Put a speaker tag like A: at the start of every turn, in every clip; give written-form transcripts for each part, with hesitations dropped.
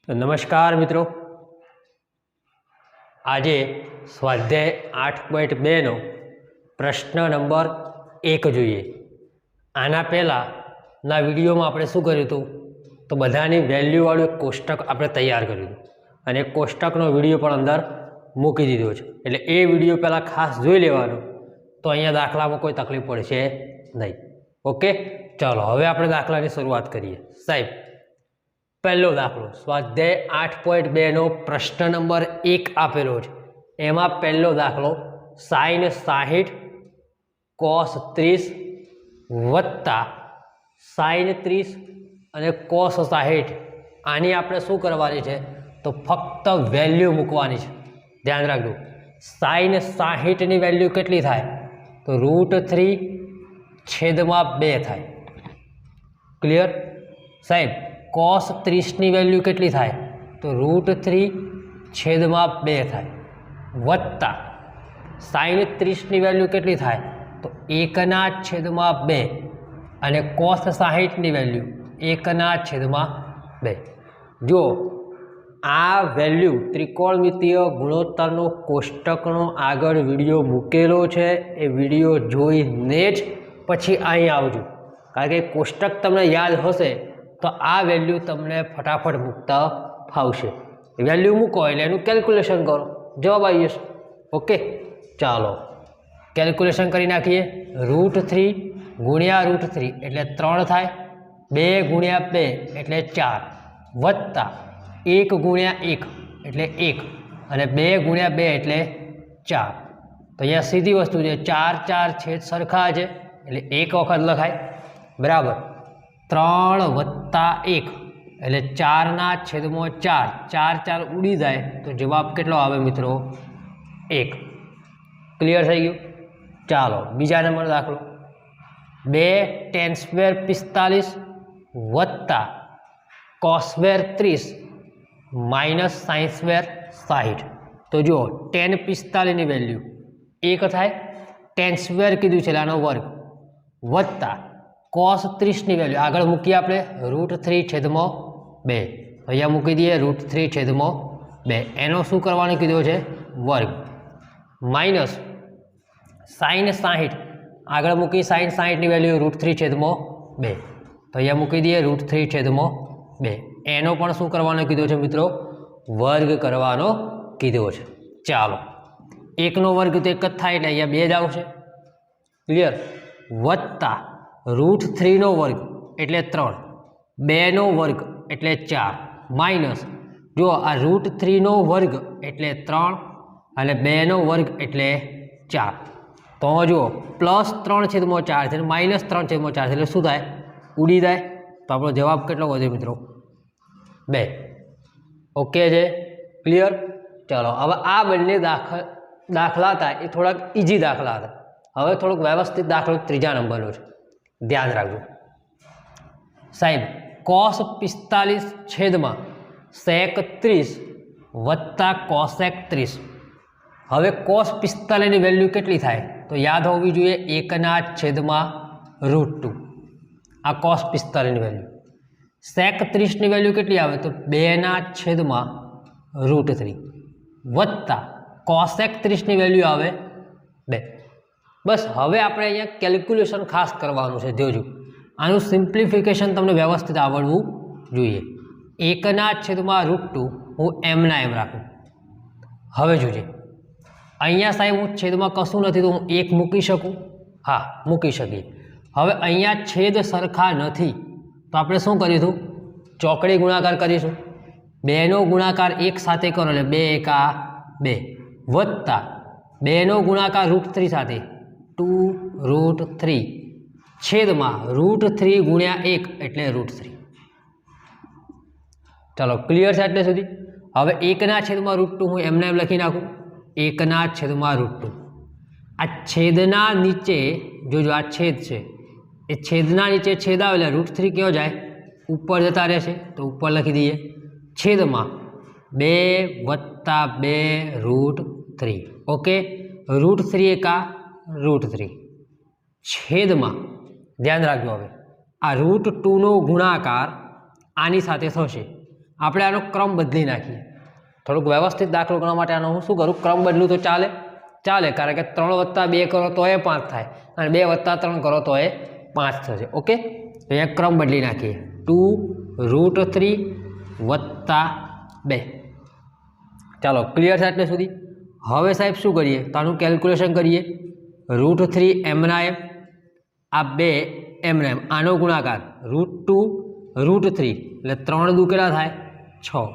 A: તો નમસ્કાર મિત્રો, આજે સ્વાધ્યાય 8.2નો પ્રશ્ન નંબર 1 જોઈએ. આના પહેલાંના વિડીયોમાં આપણે શું કર્યું હતું, તો બધાની વેલ્યુવાળું એક કોષ્ટક આપણે તૈયાર કર્યું હતું અને એક કોષ્ટકનો વિડીયો પણ અંદર મૂકી દીધો છે. એટલે એ વિડીયો પહેલાં ખાસ જોઈ લેવાનો, તો અહીંયા દાખલામાં કોઈ તકલીફ પડશે નહીં. ઓકે, ચાલો હવે આપણે દાખલાની શરૂઆત કરીએ. સાહેબ, પહેલો દાખલો સ્વાધ્યાય 8.2નો પ્રશ્ન નંબર 1 આપેલો છે. એમાં પહેલો દાખલો sin 60 cos 30 વત્તા sin 30 અને cos 60. આની આપણે શું કરવાની છે, તો ફક્ત વેલ્યુ મૂકવાની છે. ધ્યાન રાખજો, sin 60ની વેલ્યુ કેટલી થાય, તો √3/2 થાય. ક્લિયર સાહેબ? cos 30ની વેલ્યુ કેટલી થાય, તો √3/2 થાય. વત્તા sin 30ની વેલ્યુ કેટલી થાય, તો 1/2 અને cos 60ની વેલ્યુ 1/2. જો આ વેલ્યુ ત્રિકોણમિતીય ગુણોત્તરનો કોષ્ટકનો આગળ વિડીયો મૂકેલો છે, એ વિડીયો જોઈને જ પછી અહીં આવજો. કારણ કે કોષ્ટક તમને યાદ હશે તો આ વેલ્યુ તમને ફટાફટ મૂકતા ફાવશે. વેલ્યુ મૂકો એટલે એનું કેલ્ક્યુલેશન કરો, જવાબ આવી જશે. ઓકે, ચાલો કેલ્ક્યુલેશન કરી નાખીએ. √3 ગુણ્યા √3 એટલે 3 થાય, 2 ગુણ્યા 2 એટલે 4, વત્તા 1 ગુણ્યા 1 એટલે 1 અને 2 ગુણ્યા 2 એટલે 4. તો અહીંયા સીધી વસ્તુ છે, 4 4 છેદ સરખા છે એટલે એક વખત લખાય, બરાબર. 3 વત્તા 1 એટલે 4/4, 4 ઉડી જાય તો જવાબ કેટલો આવે મિત્રો? 1. ક્લિયર થઈ ગયું? ચાલો બીજા નંબર દાખલો 2 tan² 45 વત્તા cos² 30 માઇનસ sin² 60. તો જુઓ, tan 45ની વેલ્યુ 1 થાય, tan² કીધું છે આનો વર્ગ, વત્તા cos 30ની વેલ્યુ આગળ મૂકીએ આપણે √3/2. અહીંયા મૂકી દઈએ √3/2. એનો શું કરવાનું કીધું છે? વર્ગ. માઇનસ sin 60 આગળ મૂકી sin 60ની વેલ્યુ √3/2. તો અહીંયા મૂકી દઈએ √3/2. એનો પણ શું કરવાનો કીધો છે મિત્રો? વર્ગ કરવાનો કીધો છે. ચાલો, 1નો વર્ગ તો 1 જ થાય એટલે અહીંયા 2 જ આવશે. ક્લિયર? વત્તા √3નો વર્ગ એટલે 3, 2નો વર્ગ એટલે 4, માઇનસ જો આ √3નો વર્ગ એટલે 3 અને 2નો વર્ગ એટલે 4. તો જુઓ +3/4 છે, -3/4 છે એટલે શું થાય? ઉડી જાય. તો આપણો જવાબ કેટલો વધ્યો મિત્રો? 2. ઓકે છે? ક્લિયર? ચાલો હવે આ બંને દાખલા હતા એ થોડાક ઇઝી દાખલા હતા. હવે થોડોક વ્યવસ્થિત દાખલો ત્રીજા નંબરનો છે. ધ્યાન રાખજો સાહેબ. cos 45 છેદમાં sec 30 વત્તા cosec 30. હવે cos 45ની વેલ્યુ કેટલી થાય, તો યાદ હોવી જોઈએ 1/√2. આ cos 45ની વેલ્યુ. sec 30ની વેલ્યુ કેટલી આવે, તો 2/√3 વત્તા cosec 30ની વેલ્યુ આવે 2. બસ હવે આપણે અહીંયા કેલ્ક્યુલેશન ખાસ કરવાનું છે. જોજો, આનું સિમ્પ્લિફિકેશન તમને વ્યવસ્થિત આવડવું જોઈએ. 1/√2 હું એમના એમ રાખું. હવે જોજે, અહીંયા સાહેબ હું છેદમાં કશું નથી તો હું 1 મૂકી શકું? હા, મૂકી શકીએ. હવે અહીંયા છેદ સરખા નથી તો આપણે શું કરીશું? ચોકડી ગુણાકાર કરીશું. 2નો ગુણાકાર 1 સાથે કરો એટલે 2 એકા 2, વત્તા 2નો ગુણાકાર √3 સાથે 2√3 છેદમાં √3 ગુણ્યા 1 એટલે √3. ચાલો ક્લિયર છે એટલે સુધી? હવે 1/√2 હું એમને એમ લખી નાખું. 1/√2. આ છેદના નીચે જોજો, આ છેદ છે, એ છેદના નીચે છેદ આવે એટલે √3 કેવો જાય? ઉપર જતા રહેશે. તો ઉપર લખી દઈએ છેદમાં 2 વત્તા 2√3. ઓકે, √3 એકા √3 છેદમાં, ધ્યાન રાખજો હવે આ √2નો ગુણાકાર આની સાથે થશે. આપણે આનો ક્રમ બદલી નાખીએ. થોડુંક વ્યવસ્થિત દાખલો ગણવા માટે આનો હું શું કરું, ક્રમ બદલું તો ચાલે, કારણ કે 3 + 2 કરો તો એ 5 થાય અને 2 + 3 કરો તો એ 5 થશે. ઓકે, અહીંયા ક્રમ બદલી નાખીએ. 2√3 + 2. ચાલો, ક્લિયર છે એટલે સુધી. હવે સાહેબ શું કરીએ તો આનું કેલ્ક્યુલેશન કરીએ. √3 એમના એમ, આ 2 એમના એમ, આનો ગુણાકાર √2√3 એટલે 3 દુ કેટલા થાય 6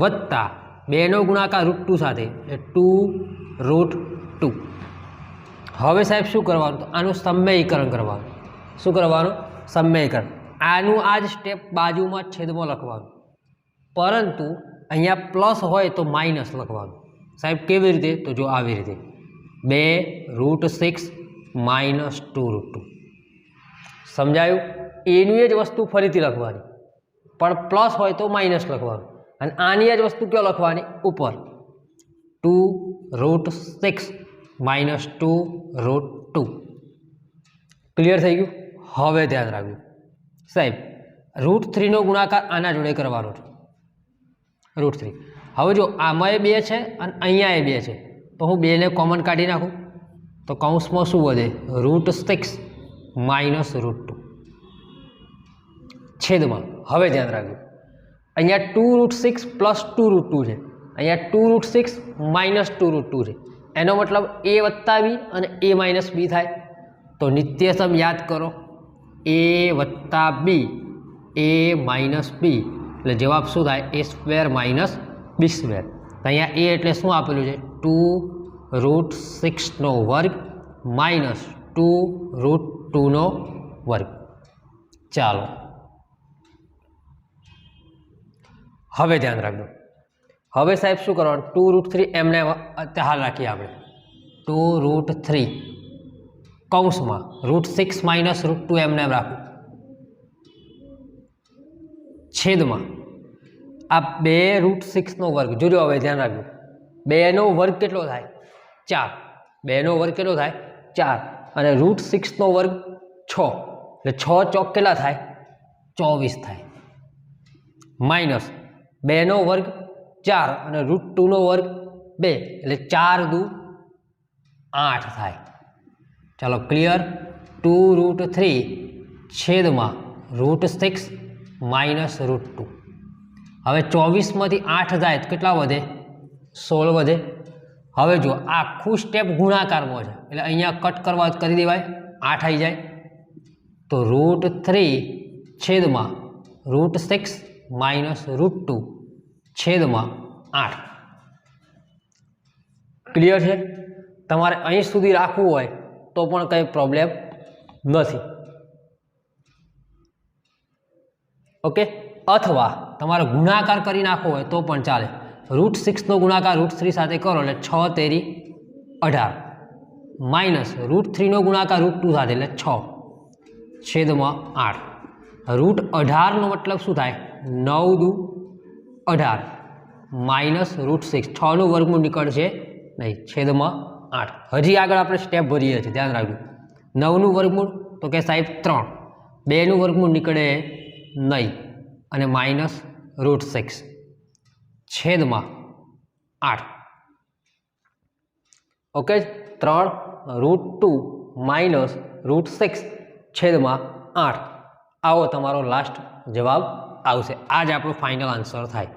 A: વત્તા 2નો ગુણાકાર √2 સાથે એટલે 2√2. હવે સાહેબ શું કરવાનું, તો આનું સમયીકરણ કરવાનું. શું કરવાનું, સમયીકરણ. આનું આ જ સ્ટેપ બાજુમાં છેદમાં લખવાનું, પરંતુ અહીંયા પ્લસ હોય તો માઇનસ લખવાનું. સાહેબ કેવી રીતે, તો જો આવી રીતે 2√6 - 2√2. સમજાયું? એની જ વસ્તુ ફરીથી લખવાની, પણ પ્લસ હોય તો માઇનસ લખવાનું. અને આની જ વસ્તુ ક્યાં લખવાની, ઉપર 2√6 - 2√2. ક્લિયર થઈ ગયું? હવે ધ્યાન રાખજો સાહેબ, √3 નો ગુણાકાર આના જોડે કરવાનો છે, √3. હવે જો આમાં એ 2 છે અને અહીંયા એ 2 છે, તો હું 2ને કોમન કાઢી નાખું તો કૌંસમાં શું વધે, √6 - √2 છેદમાં. હવે ધ્યાન રાખજો, અહીંયા 2√6 + 2√2 છે, અહીંયા 2√6 - 2√2 છે. એનો મતલબ a + b અને a - b થાય. તો નિત્યસમ યાદ કરો, a + b a - b એટલે જવાબ શું થાય, a² - b². અહીંયા a એટલે શું આપેલું છે, 2√6 નો વર્ગ - 2√2 નો વર્ગ. ચાલો, હવે ધ્યાન રાખજો. હવે સાહેબ શું કરવાનું, 2√3 એમને હાલ રાખીએ આપણે, 2√3 કૌંસમાં √6 - √2 એમને રાખું છેદમાં આ 2√6 નો વર્ગ. જોજો હવે ધ્યાન રાખજો, 2 નો વર્ગ કેટલો થાય 4, 2 નો વર્ગ કેટલો થાય 4 અને √6 નો વર્ગ 6 એટલે 6 ચોક કેટલા થાય 24 થાય, માઇનસ 2 નો વર્ગ 4 અને √2 નો વર્ગ 2 એટલે 4 દુ 8 થાય. ચાલો ક્લિયર, 2√3 છેદમાં √6 - √2. હવે 24માંથી 8 જાય તો કેટલા વધે, 16 વધે. હવે જો આખું સ્ટેપ ગુણાકારમાં છે એટલે અહીંયા કટ કરવા કરી દેવાય, 8 આવી જાય. તો √3 છેદમાં √6 - √2 છેદમાં 8. ક્લિયર છે? તમારે અહીં સુધી રાખવું હોય તો પણ કંઈ પ્રોબ્લેમ નથી. ઓકે, અથવા તમારે ગુણાકાર કરી નાખવો હોય તો પણ ચાલે. √6 નો ગુણાકાર √3 સાથે કરો એટલે 6 તેરી 18 માઇનસ √3 નો ગુણાકાર √2 સાથે એટલે 6 છેદમાં 8. √18 નો મતલબ શું થાય, 9 દુ 18 માઇનસ √6, 6 નું વર્ગમૂળ નીકળશે નહીં, છેદમાં 8. હજી આગળ આપણે સ્ટેપ ભરીએ છીએ, ધ્યાન રાખજો. 9 નું વર્ગમૂળ તો કે સાહેબ 3, 2 નું વર્ગમૂળ નીકળે નહીં અને માઇનસ √6 છેદમાં 8. ઓકે, 3√2 માઇનસ √6 છેદમાં 8. આવો તમારો લાસ્ટ જવાબ આવશે. આ જ આપણો ફાઇનલ આન્સર થાય.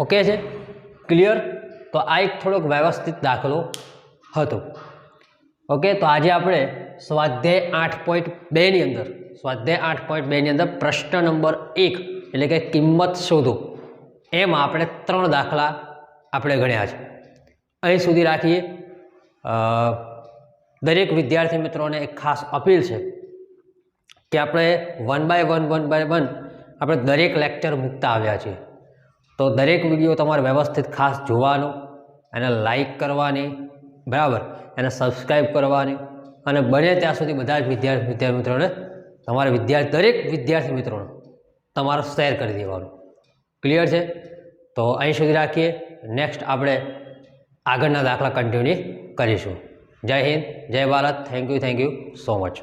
A: ઓકે છે, ક્લિયર? તો આ એક થોડોક વ્યવસ્થિત દાખલો હતો. ઓકે, તો આજે આપણે સ્વાધ્યાય 8.2 ની અંદર પ્રશ્ન નંબર 1 એટલે કે કિંમત શોધો, એમાં આપણે 3 દાખલા આપણે ગણ્યા છે. અહીં સુધી રાખીએ. દરેક વિદ્યાર્થી મિત્રોને એક ખાસ અપીલ છે કે આપણે 1 by 1 આપણે દરેક લેક્ચર મૂકતા આવ્યા છીએ. તો દરેક વિડીયો તમારે વ્યવસ્થિત ખાસ જોવાનો, એને લાઈક કરવાની, બરાબર, એને સબસ્ક્રાઈબ કરવાની અને બને ત્યાં સુધી બધા જ વિદ્યાર્થી મિત્રોને દરેક વિદ્યાર્થી મિત્રોને તમારે શેર કરી દેવાનું. ક્લિયર છે? તો અહીં સુધી રાખીએ. નેક્સ્ટ આપણે આગળના દાખલા કન્ટિન્યુ કરીશું. જય હિન્દ, જય Bharat. Thank you so much.